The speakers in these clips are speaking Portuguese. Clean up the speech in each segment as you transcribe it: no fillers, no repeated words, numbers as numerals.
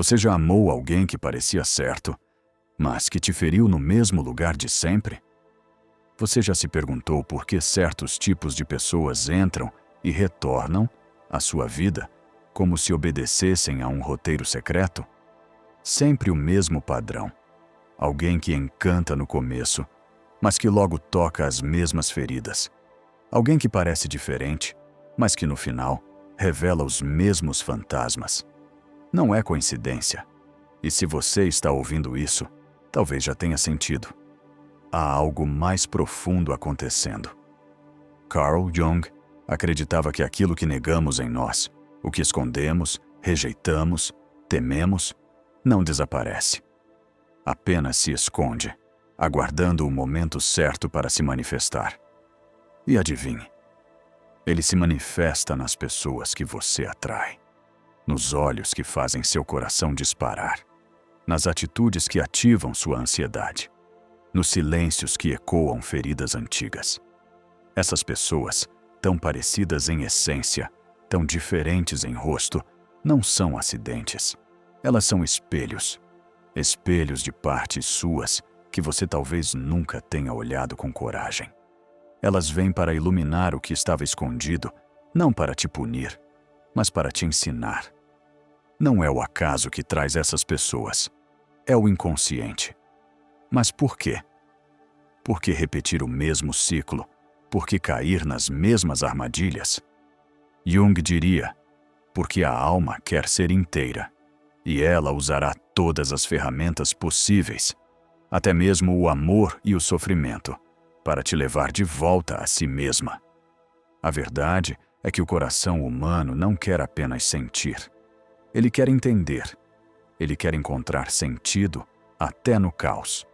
Você já amou alguém que parecia certo, mas que te feriu no mesmo lugar de sempre? Você já se perguntou por que certos tipos de pessoas entram e retornam à sua vida como se obedecessem a um roteiro secreto? Sempre o mesmo padrão. Alguém que encanta no começo, mas que logo toca as mesmas feridas. Alguém que parece diferente, mas que no final revela os mesmos fantasmas. Não é coincidência. E se você está ouvindo isso, talvez já tenha sentido. Há algo mais profundo acontecendo. Carl Jung acreditava que aquilo que negamos em nós, o que escondemos, rejeitamos, tememos, não desaparece. Apenas se esconde, aguardando o momento certo para se manifestar. E adivinhe, ele se manifesta nas pessoas que você atrai, nos olhos que fazem seu coração disparar, nas atitudes que ativam sua ansiedade, nos silêncios que ecoam feridas antigas. Essas pessoas, tão parecidas em essência, tão diferentes em rosto, não são acidentes. Elas são espelhos. Espelhos de partes suas que você talvez nunca tenha olhado com coragem. Elas vêm para iluminar o que estava escondido, não para te punir, mas para te ensinar. Não é o acaso que traz essas pessoas, é o inconsciente. Mas por quê? Por que repetir o mesmo ciclo? Por que cair nas mesmas armadilhas? Jung diria, porque a alma quer ser inteira, e ela usará todas as ferramentas possíveis, até mesmo o amor e o sofrimento, para te levar de volta a si mesma. A verdade é que o coração humano não quer apenas sentir. Ele quer entender. Ele quer encontrar sentido até no caos.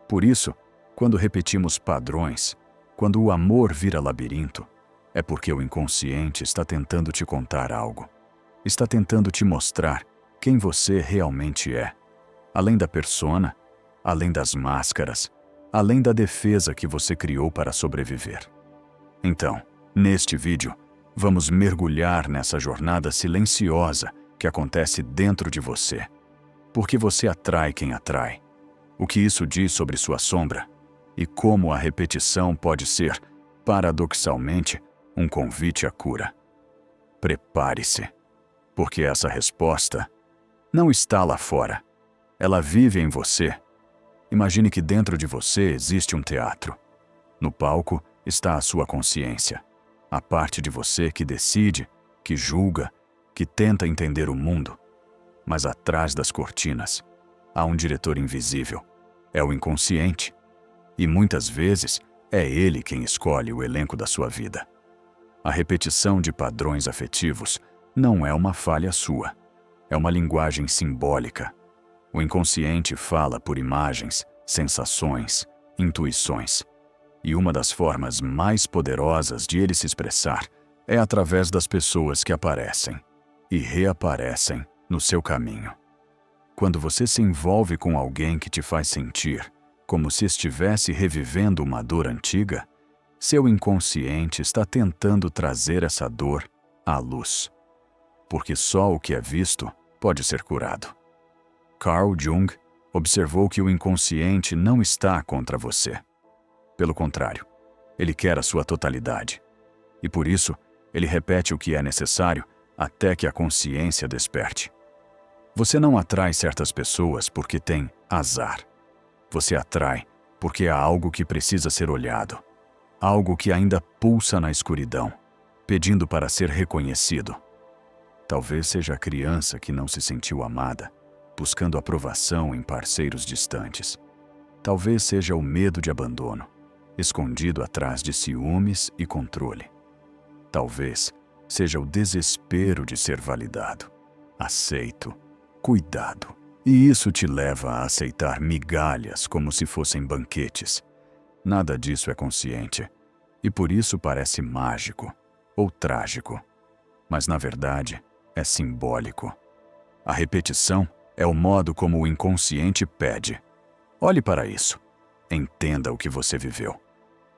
Por isso, quando repetimos padrões, quando o amor vira labirinto, é porque o inconsciente está tentando te contar algo. Está tentando te mostrar quem você realmente é, além da persona, além das máscaras, além da defesa que você criou para sobreviver. Então, neste vídeo, vamos mergulhar nessa jornada silenciosa que acontece dentro de você. Porque você atrai quem atrai. O que isso diz sobre sua sombra e como a repetição pode ser, paradoxalmente, um convite à cura. Prepare-se, porque essa resposta não está lá fora. Ela vive em você. Imagine que dentro de você existe um teatro. No palco está a sua consciência, a parte de você que decide, que julga, que tenta entender o mundo. Mas atrás das cortinas há um diretor invisível. É o inconsciente. E muitas vezes é ele quem escolhe o elenco da sua vida. A repetição de padrões afetivos não é uma falha sua. É uma linguagem simbólica. O inconsciente fala por imagens, sensações, intuições. E uma das formas mais poderosas de ele se expressar é através das pessoas que aparecem e reaparecem no seu caminho. Quando você se envolve com alguém que te faz sentir como se estivesse revivendo uma dor antiga, seu inconsciente está tentando trazer essa dor à luz. Porque só o que é visto pode ser curado. Carl Jung observou que o inconsciente não está contra você. Pelo contrário, ele quer a sua totalidade. E por isso, ele repete o que é necessário até que a consciência desperte. Você não atrai certas pessoas porque tem azar. Você atrai porque há algo que precisa ser olhado. Algo que ainda pulsa na escuridão, pedindo para ser reconhecido. Talvez seja a criança que não se sentiu amada, buscando aprovação em parceiros distantes. Talvez seja o medo de abandono, escondido atrás de ciúmes e controle. Talvez seja o desespero de ser validado, aceito, cuidado. E isso te leva a aceitar migalhas como se fossem banquetes. Nada disso é consciente, e por isso parece mágico ou trágico. Mas na verdade, é simbólico. A repetição é o modo como o inconsciente pede. Olhe para isso. Entenda o que você viveu.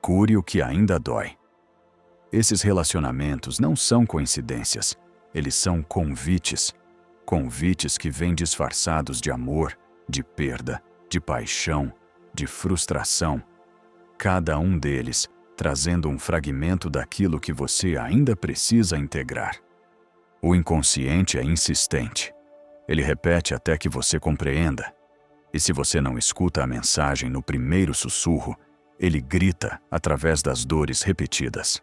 Cure o que ainda dói. Esses relacionamentos não são coincidências. Eles são convites. convites que vêm disfarçados de amor, de perda, de paixão, de frustração, cada um deles trazendo um fragmento daquilo que você ainda precisa integrar. O inconsciente é insistente. Ele repete até que você compreenda. E se você não escuta a mensagem no primeiro sussurro, ele grita através das dores repetidas.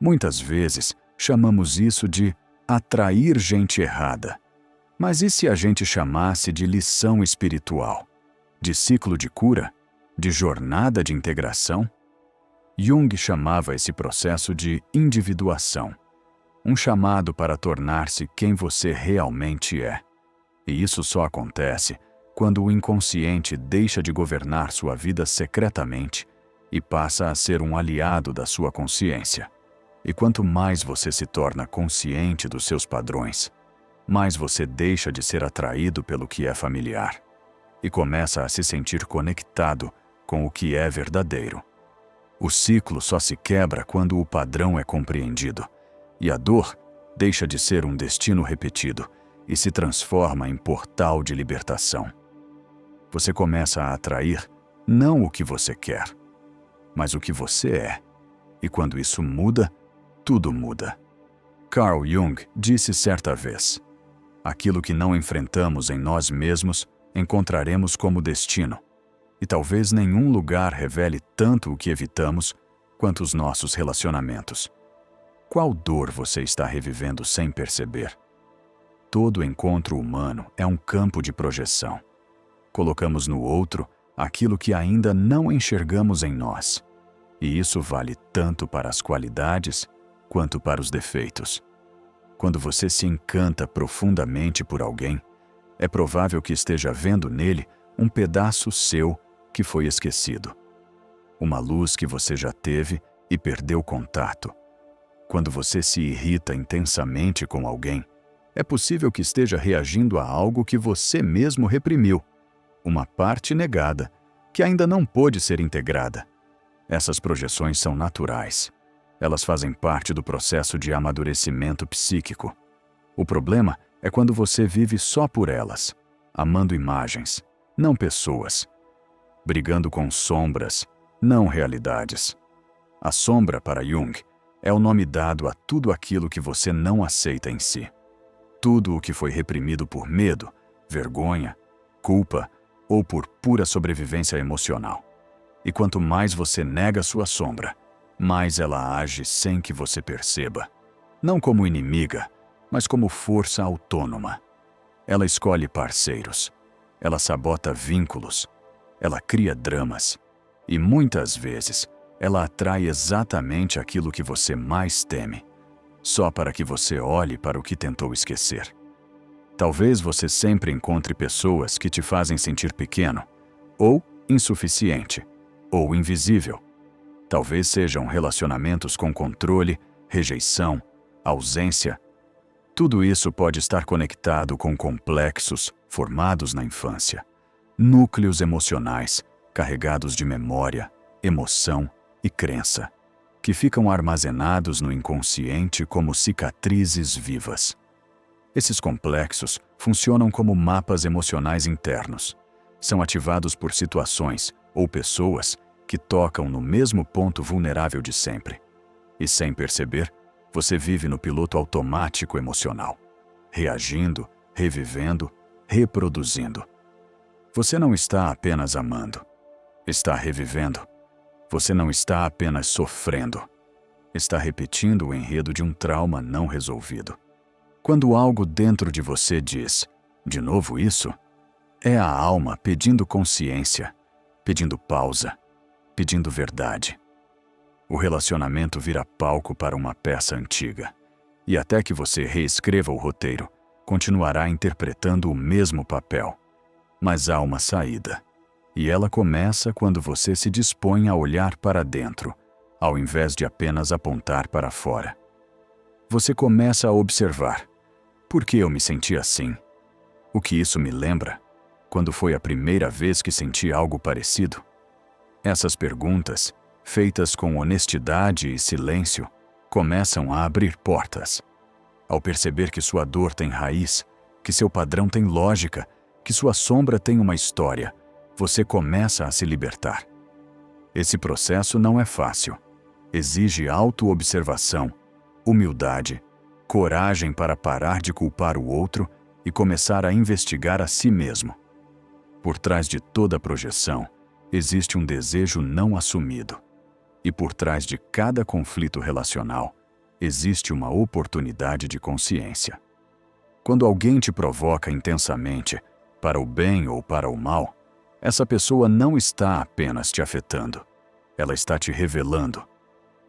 Muitas vezes, chamamos isso de atrair gente errada. Mas e se a gente chamasse de lição espiritual? De ciclo de cura? De jornada de integração? Jung chamava esse processo de individuação. Um chamado para tornar-se quem você realmente é. E isso só acontece quando o inconsciente deixa de governar sua vida secretamente e passa a ser um aliado da sua consciência. E quanto mais você se torna consciente dos seus padrões, mais você deixa de ser atraído pelo que é familiar e começa a se sentir conectado com o que é verdadeiro. O ciclo só se quebra quando o padrão é compreendido, e a dor deixa de ser um destino repetido e se transforma em portal de libertação. Você começa a atrair não o que você quer, mas o que você é. E quando isso muda, tudo muda. Carl Jung disse certa vez: aquilo que não enfrentamos em nós mesmos, encontraremos como destino. E talvez nenhum lugar revele tanto o que evitamos quanto os nossos relacionamentos. Qual dor você está revivendo sem perceber? Todo encontro humano é um campo de projeção. Colocamos no outro aquilo que ainda não enxergamos em nós. E isso vale tanto para as qualidades quanto para os defeitos. Quando você se encanta profundamente por alguém, é provável que esteja vendo nele um pedaço seu que foi esquecido. Uma luz que você já teve e perdeu contato. Quando você se irrita intensamente com alguém, é possível que esteja reagindo a algo que você mesmo reprimiu, uma parte negada, que ainda não pôde ser integrada. Essas projeções são naturais. Elas fazem parte do processo de amadurecimento psíquico. O problema é quando você vive só por elas, amando imagens, não pessoas, brigando com sombras, não realidades. A sombra, para Jung, é o nome dado a tudo aquilo que você não aceita em si. Tudo o que foi reprimido por medo, vergonha, culpa ou por pura sobrevivência emocional. E quanto mais você nega sua sombra, mais ela age sem que você perceba. Não como inimiga, mas como força autônoma. Ela escolhe parceiros. Ela sabota vínculos. Ela cria dramas. E muitas vezes, ela atrai exatamente aquilo que você mais teme, só para que você olhe para o que tentou esquecer. Talvez você sempre encontre pessoas que te fazem sentir pequeno, ou insuficiente, ou invisível. Talvez sejam relacionamentos com controle, rejeição, ausência. Tudo isso pode estar conectado com complexos formados na infância, núcleos emocionais carregados de memória, emoção e crença, que ficam armazenados no inconsciente como cicatrizes vivas. Esses complexos funcionam como mapas emocionais internos. São ativados por situações ou pessoas que tocam no mesmo ponto vulnerável de sempre. E sem perceber, você vive no piloto automático emocional, reagindo, revivendo, reproduzindo. Você não está apenas amando, está revivendo. Você não está apenas sofrendo, está repetindo o enredo de um trauma não resolvido. Quando algo dentro de você diz, de novo isso, é a alma pedindo consciência, pedindo pausa, pedindo verdade. O relacionamento vira palco para uma peça antiga, e até que você reescreva o roteiro, continuará interpretando o mesmo papel. Mas há uma saída, e ela começa quando você se dispõe a olhar para dentro, ao invés de apenas apontar para fora. Você começa a observar: por que eu me senti assim? O que isso me lembra? Quando foi a primeira vez que senti algo parecido? Essas perguntas, feitas com honestidade e silêncio, começam a abrir portas. Ao perceber que sua dor tem raiz, que seu padrão tem lógica, que sua sombra tem uma história, você começa a se libertar. Esse processo não é fácil. Exige autoobservação, humildade, coragem para parar de culpar o outro e começar a investigar a si mesmo. Por trás de toda projeção, existe um desejo não assumido. E por trás de cada conflito relacional, existe uma oportunidade de consciência. Quando alguém te provoca intensamente, para o bem ou para o mal, essa pessoa não está apenas te afetando, ela está te revelando.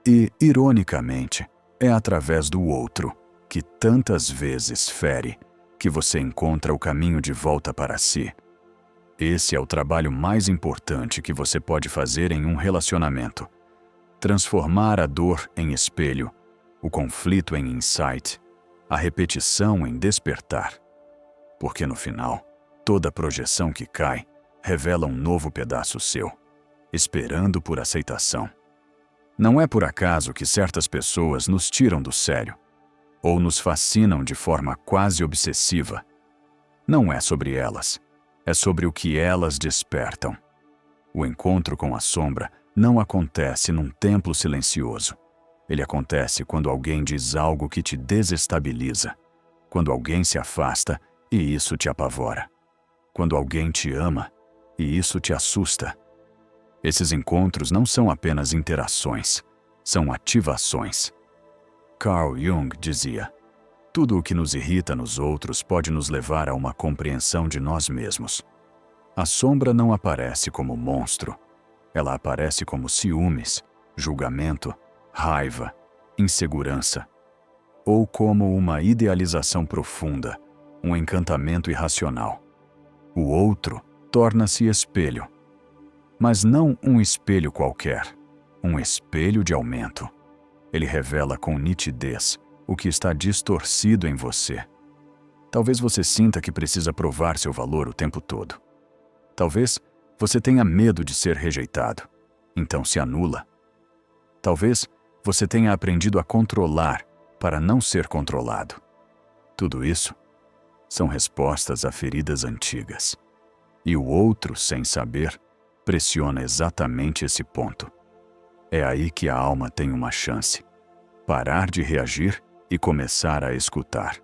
E, ironicamente, é através do outro, que tantas vezes fere, que você encontra o caminho de volta para si. Esse é o trabalho mais importante que você pode fazer em um relacionamento. Transformar a dor em espelho, o conflito em insight, a repetição em despertar. Porque no final, toda projeção que cai revela um novo pedaço seu, esperando por aceitação. Não é por acaso que certas pessoas nos tiram do sério, ou nos fascinam de forma quase obsessiva. Não é sobre elas, é sobre o que elas despertam. O encontro com a sombra não acontece num templo silencioso. Ele acontece quando alguém diz algo que te desestabiliza, quando alguém se afasta e isso te apavora, quando alguém te ama e isso te assusta. Esses encontros não são apenas interações, são ativações. Carl Jung dizia: tudo o que nos irrita nos outros pode nos levar a uma compreensão de nós mesmos. A sombra não aparece como monstro, ela aparece como ciúmes, julgamento, raiva, insegurança, ou como uma idealização profunda, um encantamento irracional. O outro torna-se espelho, mas não um espelho qualquer, um espelho de aumento. Ele revela com nitidez o que está distorcido em você. Talvez você sinta que precisa provar seu valor o tempo todo. Talvez você tenha medo de ser rejeitado, então se anula. Talvez você tenha aprendido a controlar para não ser controlado. Tudo isso são respostas a feridas antigas. E o outro, sem saber, pressiona exatamente esse ponto. É aí que a alma tem uma chance. Parar de reagir e começar a escutar.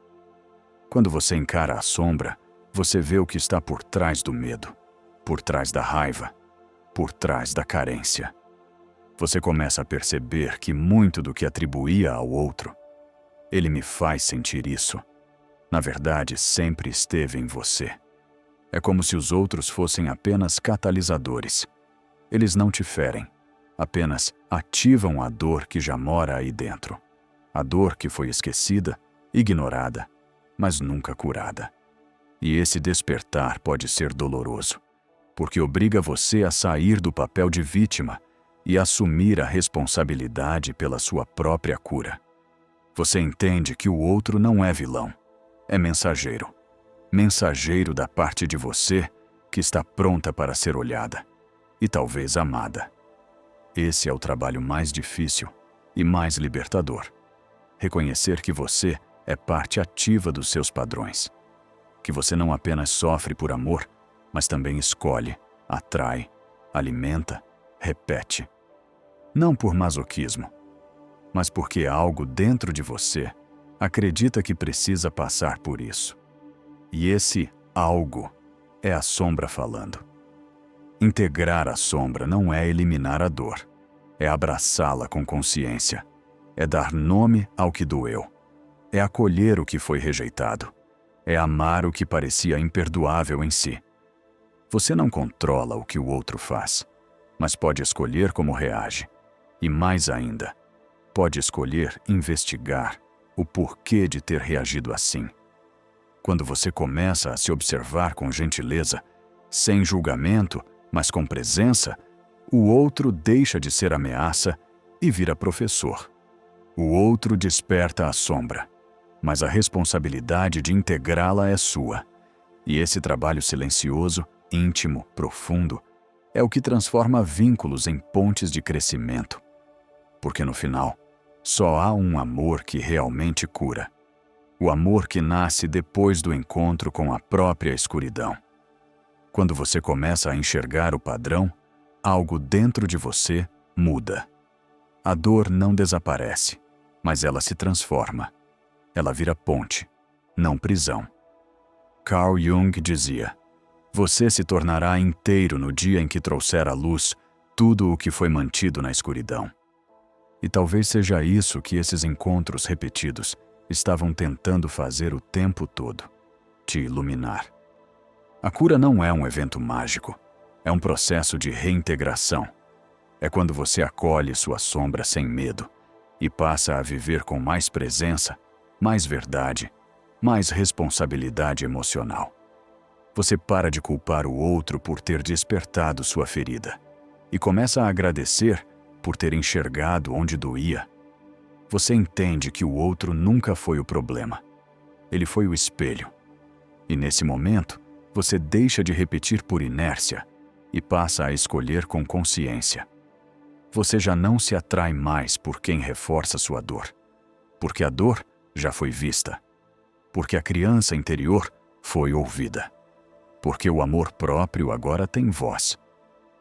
Quando você encara a sombra, você vê o que está por trás do medo, por trás da raiva, por trás da carência. Você começa a perceber que muito do que atribuía ao outro, ele me faz sentir isso, na verdade sempre esteve em você. É como se os outros fossem apenas catalisadores. Eles não te ferem, apenas ativam a dor que já mora aí dentro. A dor que foi esquecida, ignorada, mas nunca curada. E esse despertar pode ser doloroso, porque obriga você a sair do papel de vítima e assumir a responsabilidade pela sua própria cura. Você entende que o outro não é vilão, é mensageiro. Mensageiro da parte de você que está pronta para ser olhada e talvez amada. Esse é o trabalho mais difícil e mais libertador. Reconhecer que você é parte ativa dos seus padrões. Que você não apenas sofre por amor, mas também escolhe, atrai, alimenta, repete. Não por masoquismo, mas porque algo dentro de você acredita que precisa passar por isso. E esse algo é a sombra falando. Integrar a sombra não é eliminar a dor, é abraçá-la com consciência, é dar nome ao que doeu, é acolher o que foi rejeitado, é amar o que parecia imperdoável em si. Você não controla o que o outro faz, mas pode escolher como reage. E mais ainda, pode escolher investigar o porquê de ter reagido assim. Quando você começa a se observar com gentileza, sem julgamento, mas com presença, o outro deixa de ser ameaça e vira professor. O outro desperta a sombra, mas a responsabilidade de integrá-la é sua. E esse trabalho silencioso, íntimo, profundo, é o que transforma vínculos em pontes de crescimento. Porque no final, só há um amor que realmente cura. o amor que nasce depois do encontro com a própria escuridão. Quando você começa a enxergar o padrão, algo dentro de você muda. A dor não desaparece, mas ela se transforma. Ela vira ponte, não prisão. Carl Jung dizia: você se tornará inteiro no dia em que trouxer à luz tudo o que foi mantido na escuridão. E talvez seja isso que esses encontros repetidos estavam tentando fazer o tempo todo: te iluminar. A cura não é um evento mágico, é um processo de reintegração. É quando você acolhe sua sombra sem medo e passa a viver com mais presença, mais verdade, mais responsabilidade emocional. Você para de culpar o outro por ter despertado sua ferida e começa a agradecer por ter enxergado onde doía. Você entende que o outro nunca foi o problema. Ele foi o espelho. E nesse momento, você deixa de repetir por inércia e passa a escolher com consciência. Você já não se atrai mais por quem reforça sua dor, porque a dor já foi vista, porque a criança interior foi ouvida, porque o amor próprio agora tem voz.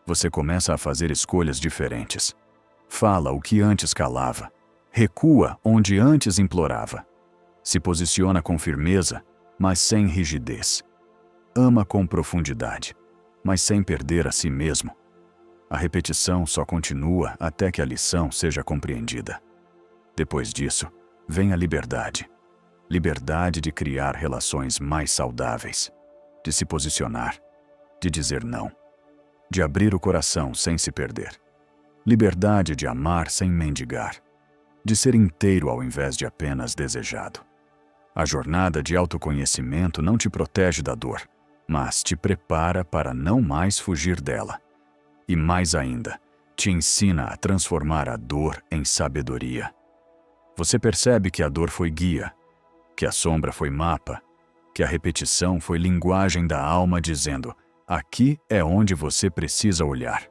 Você começa a fazer escolhas diferentes. Fala o que antes calava, recua onde antes implorava. Se posiciona com firmeza, mas sem rigidez. Ama com profundidade, mas sem perder a si mesmo. A repetição só continua até que a lição seja compreendida. Depois disso, vem a liberdade. Liberdade de criar relações mais saudáveis, de se posicionar, de dizer não, de abrir o coração sem se perder. Liberdade de amar sem mendigar, de ser inteiro ao invés de apenas desejado. A jornada de autoconhecimento não te protege da dor, mas te prepara para não mais fugir dela. E mais ainda, te ensina a transformar a dor em sabedoria. Você percebe que a dor foi guia, que a sombra foi mapa, que a repetição foi linguagem da alma dizendo: aqui é onde você precisa olhar.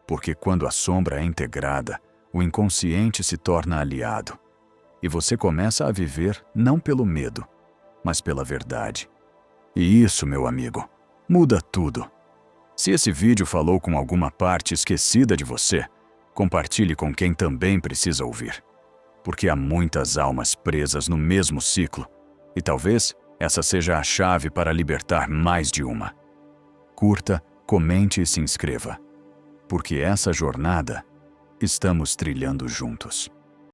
Porque quando a sombra é integrada, o inconsciente se torna aliado, e você começa a viver não pelo medo, mas pela verdade. E isso, meu amigo, muda tudo. Se esse vídeo falou com alguma parte esquecida de você, compartilhe com quem também precisa ouvir. Porque há muitas almas presas no mesmo ciclo, e talvez essa seja a chave para libertar mais de uma. Curta, comente e se inscreva. Porque essa jornada estamos trilhando juntos.